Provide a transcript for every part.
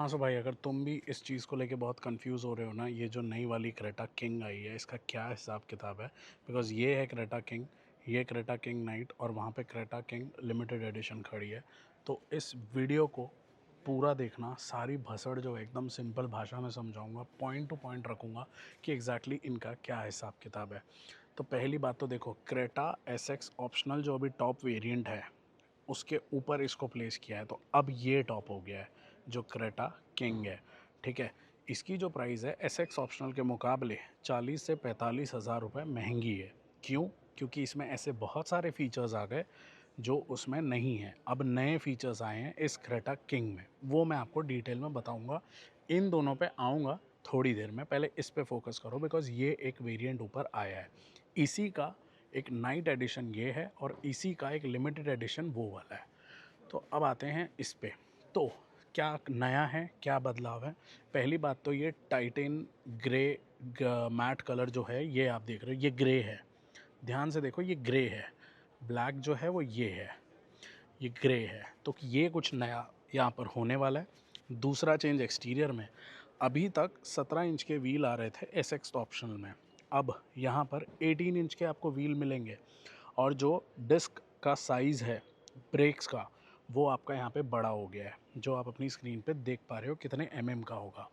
हाँ, सो भाई अगर तुम भी इस चीज़ को लेके बहुत कंफ्यूज हो रहे हो ना, ये जो नई वाली क्रेटा किंग आई है इसका क्या हिसाब किताब है। बिकॉज़ ये है क्रेटा किंग, ये क्रेटा किंग नाइट और वहाँ पे क्रेटा किंग लिमिटेड एडिशन खड़ी है। तो इस वीडियो को पूरा देखना, सारी भसड़ जो है एकदम सिंपल भाषा में समझाऊंगा, पॉइंट टू पॉइंट रखूंगा कि एग्जैक्टली इनका क्या हिसाब किताब है। तो पहली बात तो देखो, क्रेटा एस एक्स ऑप्शनल जो अभी टॉप वेरिएंट है उसके ऊपर इसको प्लेस किया है, तो अब ये टॉप हो गया है जो क्रेटा किंग है। ठीक है, इसकी जो प्राइस है एस एक्स ऑप्शनल के मुकाबले 40 से 45 हज़ार रुपये महंगी है। क्यों? क्योंकि इसमें ऐसे बहुत सारे फीचर्स आ गए जो उसमें नहीं है। अब नए फीचर्स आए हैं इस क्रेटा किंग में, वो मैं आपको डिटेल में बताऊंगा। इन दोनों पे आऊँगा थोड़ी देर में, पहले इस पे फोकस करो बिकॉज़ ये एक वेरिएंट ऊपर आया है। इसी का एक नाइट एडिशन ये है और इसी का एक लिमिटेड एडिशन वो वाला है। तो अब आते हैं इस पे। तो क्या नया है, क्या बदलाव है? पहली बात तो ये टाइटेन ग्रे मैट कलर जो है ये आप देख रहे हो, ये ग्रे है। ध्यान से देखो, ये ग्रे है। ब्लैक जो है वो ये है, ये ग्रे है। तो ये कुछ नया यहाँ पर होने वाला है। दूसरा चेंज एक्सटीरियर में, अभी तक 17 इंच के व्हील आ रहे थे एस एक्स ऑप्शनल में, अब यहाँ पर 18 इंच के आपको व्हील मिलेंगे। और जो डिस्क का साइज़ है ब्रेक्स का, वो आपका यहाँ पे बड़ा हो गया है, जो आप अपनी स्क्रीन पे देख पा रहे हो कितने का होगा।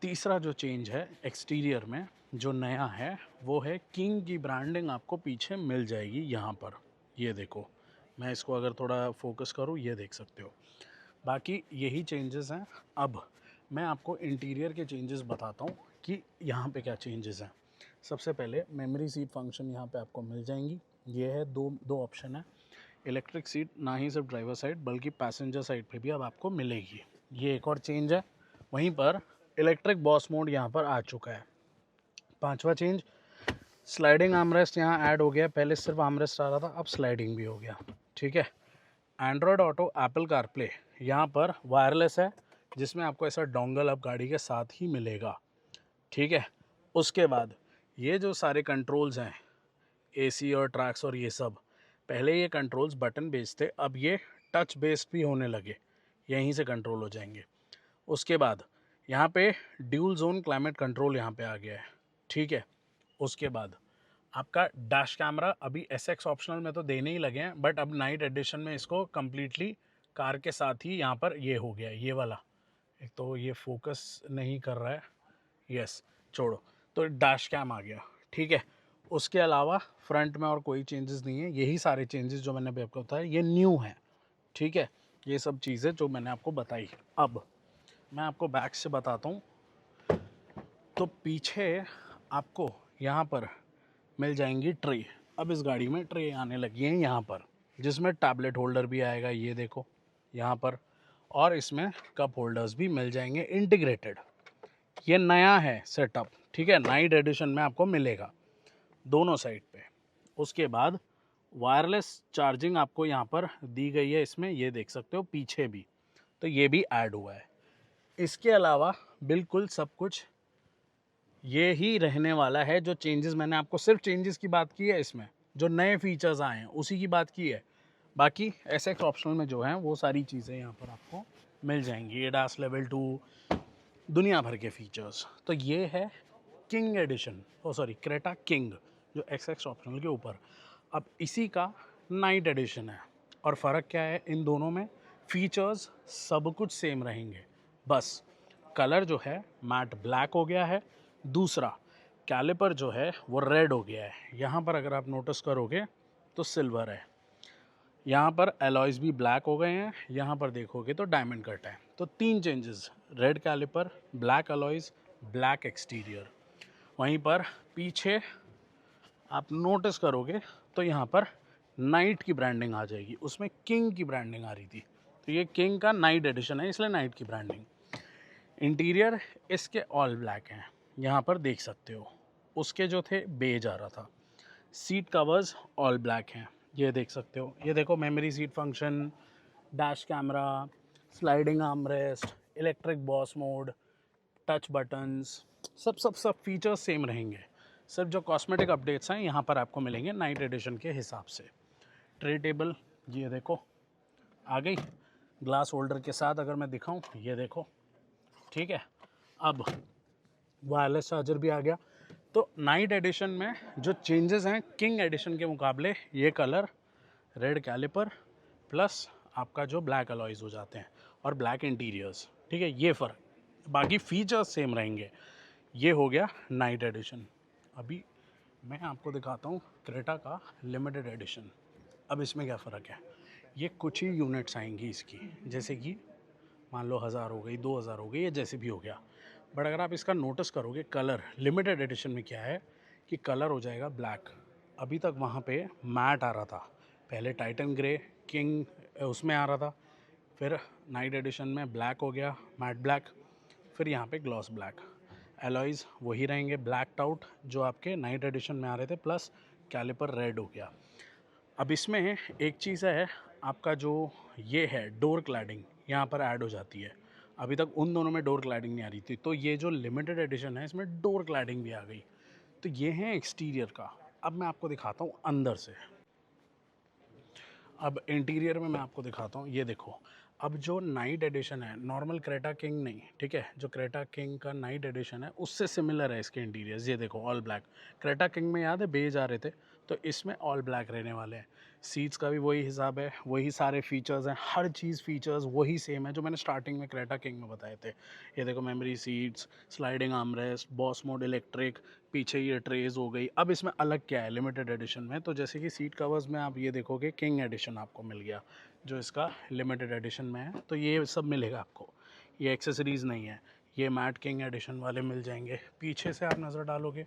तीसरा जो चेंज है एक्सटीरियर में जो नया है वो है किंग की ब्रांडिंग आपको पीछे मिल जाएगी यहाँ पर। ये देखो, मैं इसको अगर थोड़ा फोकस करूँ ये देख सकते हो। बाकी यही चेंजेस हैं। अब मैं आपको इंटीरियर के चेंजेस बताता हूँ कि यहाँ पे क्या चेंजेस हैं। सबसे पहले मेमोरी सीट फंक्शन यहाँ पे आपको मिल जाएंगी। ये है दो दो ऑप्शन है। इलेक्ट्रिक सीट ना ही सिर्फ ड्राइवर साइड बल्कि पैसेंजर साइड पे भी अब आपको मिलेगी, ये एक और चेंज है। वहीं पर इलेक्ट्रिक बॉस मोड यहाँ पर आ चुका है। पांचवा चेंज, स्लाइडिंग आर्मरेस्ट यहाँ ऐड हो गया। पहले सिर्फ आर्मरेस्ट आ रहा था, अब स्लाइडिंग भी हो गया। ठीक है, एंड्रॉयड ऑटो, एप्पल कारप्ले यहाँ पर वायरलेस है, जिसमें आपको ऐसा डोंगल अब गाड़ी के साथ ही मिलेगा। ठीक है, उसके बाद ये जो सारे कंट्रोल्स हैं, एसी और ट्रैक्स और ये सब, पहले ये कंट्रोल्स बटन बेस्ड थे, अब ये टच बेस्ड भी होने लगे, यहीं से कंट्रोल हो जाएंगे। उसके बाद यहाँ पे ड्यूल जोन क्लाइमेट कंट्रोल यहाँ पे आ गया है। ठीक है, उसके बाद आपका डैश कैमरा अभी एस एक्स ऑप्शनल में तो देने ही लगे हैं, बट अब नाइट एडिशन में इसको कम्प्लीटली कार के साथ ही यहाँ पर ये हो गया है, ये वाला। एक तो ये फोकस नहीं कर रहा है, यस छोड़ो, तो डैश कैम आ गया। ठीक है, उसके अलावा फ्रंट में और कोई चेंजेस नहीं है, यही सारे चेंजेस जो मैंने अभी आपको बताया ये न्यू हैं। ठीक है, ये सब चीज़ें जो मैंने आपको बताई। अब मैं आपको बैक से बताता हूँ। तो पीछे आपको यहाँ पर मिल जाएंगी ट्रे। अब इस गाड़ी में ट्रे आने लगी हैं यहाँ पर, जिसमें टैबलेट होल्डर भी आएगा, ये देखो यहाँ पर। और इसमें कप होल्डर्स भी मिल जाएंगे इंटीग्रेटेड। ये नया है सेटअप। ठीक है, नाइट एडिशन में आपको मिलेगा दोनों साइड पे। उसके बाद वायरलेस चार्जिंग आपको यहाँ पर दी गई है इसमें, ये देख सकते हो पीछे भी, तो ये भी ऐड हुआ है। इसके अलावा बिल्कुल सब कुछ ये ही रहने वाला है। जो चेंजेस मैंने आपको सिर्फ चेंजेस की बात की है, इसमें जो नए फीचर्स आए हैं उसी की बात की है। बाकी एस एक्स ऑप्शनल में जो है वो सारी चीज़ें यहाँ पर आपको मिल जाएंगी, एडास लेवल 2, दुनिया भर के फीचर्स। तो ये है किंग एडिशन, ओ सॉरी क्रेटा किंग, जो एक्स एक्स ऑप्शनल के ऊपर। अब इसी का नाइट एडिशन है। और फ़र्क क्या है इन दोनों में? फीचर्स सब कुछ सेम रहेंगे, बस कलर जो है मैट ब्लैक हो गया है। दूसरा, कैलिपर जो है वो रेड हो गया है। यहाँ पर अगर आप नोटिस करोगे तो सिल्वर है। यहाँ पर एलॉयज़ भी ब्लैक हो गए हैं, यहाँ पर देखोगे तो डायमंड कट है। तो तीन changes, red caliper, black alloys, black exterior. वहीं पर पीछे आप नोटिस करोगे तो यहाँ पर नाइट की ब्रांडिंग आ जाएगी, उसमें किंग की ब्रांडिंग आ रही थी, तो ये किंग का नाइट एडिशन है इसलिए नाइट की ब्रांडिंग। इंटीरियर इसके ऑल ब्लैक हैं, यहाँ पर देख सकते हो। उसके जो थे बेज आ रहा था। सीट कवर्स ऑल ब्लैक हैं, ये देख सकते हो। ये देखो memory seat function, dash camera, sliding armrest, electric boss mode, touch buttons, सब सब सब फीचर्स सेम रहेंगे। सिर्फ जो कॉस्मेटिक अपडेट्स हैं यहाँ पर आपको मिलेंगे नाइट एडिशन के हिसाब से। ट्रे टेबल ये देखो आ गई। ग्लास होल्डर के साथ अगर मैं दिखाऊं, ये देखो, ठीक है। अब वायरलेस चार्जर भी आ गया। तो नाइट एडिशन में जो चेंजेस हैं किंग एडिशन के मुकाबले, ये कलर, रेड कैलिपर, प्लस आपका जो ब्लैक अलॉयज़ हो जाते हैं और ब्लैक इंटीरियर्स, ठीक है, ये फ़र्क। बाकी फीचर्स सेम रहेंगे। ये हो गया नाइट एडिशन। अभी मैं आपको दिखाता हूँ क्रेटा का लिमिटेड एडिशन। अब इसमें क्या फ़र्क है, ये कुछ ही यूनिट्स आएंगी इसकी, जैसे कि मान लो 1000 हो गई, 2000 हो गई, या जैसे भी हो गया। बट अगर आप इसका नोटिस करोगे, कलर लिमिटेड एडिशन में क्या है कि कलर हो जाएगा ब्लैक। अभी तक वहाँ पे मैट आ रहा था, पहले टाइटन ग्रे किंग उसमें आ रहा था, फिर नाइट एडिशन में ब्लैक हो गया, मैट ब्लैक, फिर यहाँ पे ग्लॉस ब्लैक। एलॉयज़ वही रहेंगे, ब्लैक आउट जो आपके नाइट एडिशन में आ रहे थे, प्लस कैलिपर रेड हो गया। अब इसमें एक चीज़ है, आपका जो ये है डोर क्लैडिंग यहाँ पर ऐड हो जाती है। अभी तक उन दोनों में डोर क्लैडिंग नहीं आ रही थी, तो ये जो लिमिटेड एडिशन है इसमें डोर क्लैडिंग भी आ गई। तो ये है एक्सटीरियर का। अब मैं आपको दिखाता हूँ अंदर से। अब इंटीरियर में मैं आपको दिखाता हूँ, ये देखो। अब जो नाइट एडिशन है, नॉर्मल क्रेटा किंग नहीं, ठीक है, जो क्रेटा किंग का नाइट एडिशन है उससे सिमिलर है इसके इंटीरियर्स। ये देखो ऑल ब्लैक। क्रेटा किंग में याद है बेज आ रहे थे, तो इसमें ऑल ब्लैक रहने वाले हैं। सीट्स का भी वही हिसाब है, वही सारे फीचर्स हैं, हर चीज़ फीचर्स वही सेम है जो मैंने स्टार्टिंग में क्रेटा किंग में बताए थे। ये देखो memory seats, sliding armrest, boss mode electric, पीछे ये ट्रेज हो गई। अब इसमें अलग क्या है लिमिटेड एडिशन में, तो जैसे कि सीट कवर्स में आप ये देखोगे किंग एडिशन आपको मिल गया, जो इसका लिमिटेड एडिशन में है, तो ये सब मिलेगा आपको। ये एक्सेसरीज़ नहीं है, ये मैट किंग एडिशन वाले मिल जाएंगे। पीछे से आप नज़र डालोगे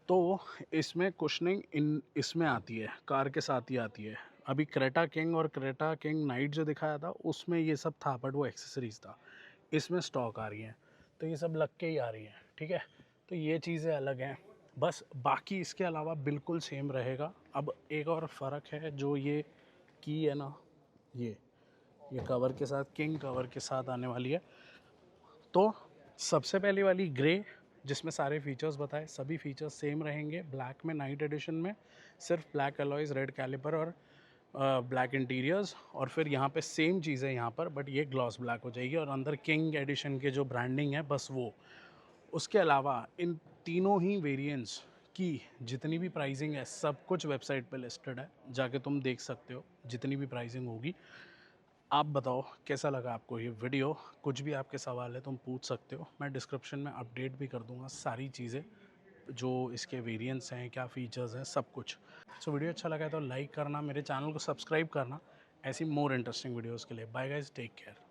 तो इसमें कुशनिंग इन इसमें आती है, कार के साथ ही आती है। अभी क्रेटा किंग और क्रेटा किंग नाइट जो दिखाया था उसमें ये सब था, बट वो एक्सेसरीज़ था। इसमें स्टॉक आ रही हैं, तो ये सब लग के ही आ रही हैं, ठीक है। तो ये चीज़ें अलग हैं बस, बाकी इसके अलावा बिल्कुल सेम रहेगा। अब एक और फ़र्क है, जो ये की है ना, ये कवर के साथ, किंग कवर के साथ आने वाली है। तो सबसे पहली वाली ग्रे, जिसमें सारे फीचर्स बताए, सभी फीचर्स सेम रहेंगे। ब्लैक में नाइट एडिशन में सिर्फ ब्लैक अलॉयज़, रेड कैलिपर और ब्लैक इंटीरियर्स, और फिर यहाँ पे सेम चीज़ है यहाँ पर, बट ये ग्लॉस ब्लैक हो जाएगी और अंदर किंग एडिशन के जो ब्रांडिंग है बस वो। उसके अलावा इन तीनों ही वेरिएंट्स की जितनी भी प्राइसिंग है सब कुछ वेबसाइट पे लिस्टेड है, जाके तुम देख सकते हो जितनी भी प्राइसिंग होगी। आप बताओ कैसा लगा आपको ये वीडियो। कुछ भी आपके सवाल है तुम पूछ सकते हो, मैं डिस्क्रिप्शन में अपडेट भी कर दूंगा सारी चीज़ें, जो इसके वेरिएंट्स हैं, क्या फ़ीचर्स हैं, सब कुछ। सो वीडियो अच्छा लगा है तो लाइक करना, मेरे चैनल को सब्सक्राइब करना ऐसी मोर इंटरेस्टिंग वीडियोज़ के लिए। Bye guys, take care.